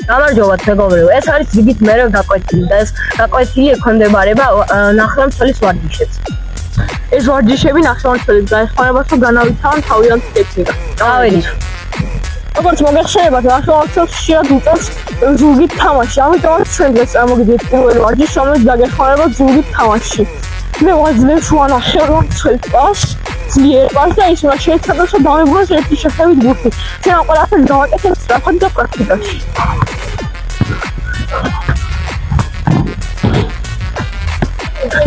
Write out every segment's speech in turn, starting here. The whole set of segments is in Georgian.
გამარჯობათ მეგობრებო, ეს არის რიგით მერე გაკვეთილი და ეს გაკვეთილი ექვემდებარება ნახევარმცველის ვარჯიშებს. ეს ვარჯიშები ნახევარმცველებს გაეხმარება, რომ განავითარონ თავიანთი ტექნიკა. წავედით. როგორც მოგეხსენებათ, ნახევარმცველს ხშირად უწევს ზურგით თამაში, ამიტომაც ჩვენ დღეს წარმოგიდგენთ პირველ ვარჯიშს, რომელიც გაგეხმარება ზურგით თამაში. მე ვაძლევ შუა ნახევარმცველს პას, ძლიერ პას და ის უნდა შეეცადოს, რომ დამებრუნოს ერთი შეხედვით ბურთი. ჩვენ ამ ყველაფერს გავაკეთებთ სწრაფად და პრაქტიკაში.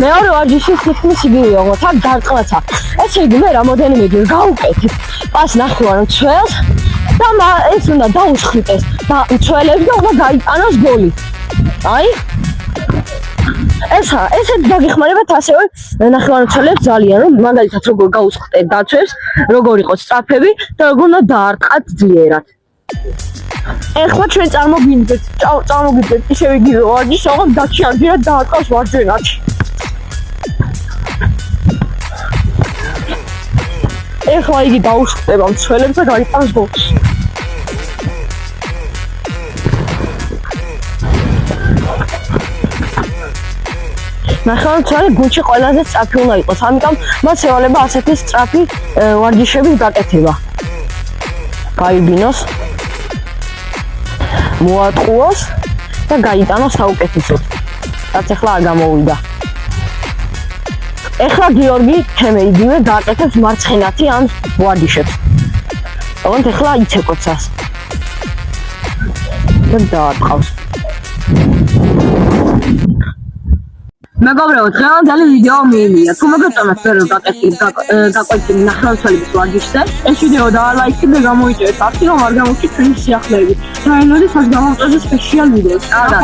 მეორე ვარჯიში თითქმის იგივეა, თან დარტყმაცა. ესე იგი მე რამოდენიმე ჯერ გავუკეთებ პას ნახევარმცველს და ეს უნდა დაუსხლტეს და მცველებს და უნდა გაიტანოს გოლი. აი ესეთ გაგეხმარებათ ასევე ნახევარმცველებს ძალიან, რომ მაგალითად როგორ გაუსხლტეთ დაცვებს, როგორ იყოს სწრაფები და როგორ უნდა დაარტყათ ძლიერად. ეხლა ჩვენ წარმოგიდგენთ ისევ იგივე ვარჯიშს, როგორც დაჩიამდე დაარტყავს ვარჯვენაში. ეხლა იგი დაუსხლტება მცველებს და გაიტანოს გოლს. ნახევარმცველი გუნდში ყველაზე სწრაფი უნდა იყოს, ამიტომ მას ევალება ასეთი სწრაფი ვარჯიშების გაკეთება. გაიბინოს, მოატყუოს და გაიტანოს საუკეთესოდ. რაც ეხლა არ გამოვიდა. ეხლა გიორგი თემეიდივე გააკეთებს მარცხენათი ამ ვარჯიშებს. თუმცა ეხლა იცეკოცას. და დაარტყავს. მეგობრებო, დღევანდელი ვიდეო მიიღია. თუ მოგეწონათ პირველ გაკვეთილი ნახევარმცველების ვარჯიშზე, ეს ვიდეო დაალაიქეთ და გამოიწერეთ აქ, რომ არ გამოჩნდეთ ჩვენი სიახლეები. და ენოდი σας გამოვწერთ სპეციალ ვიდეოს. და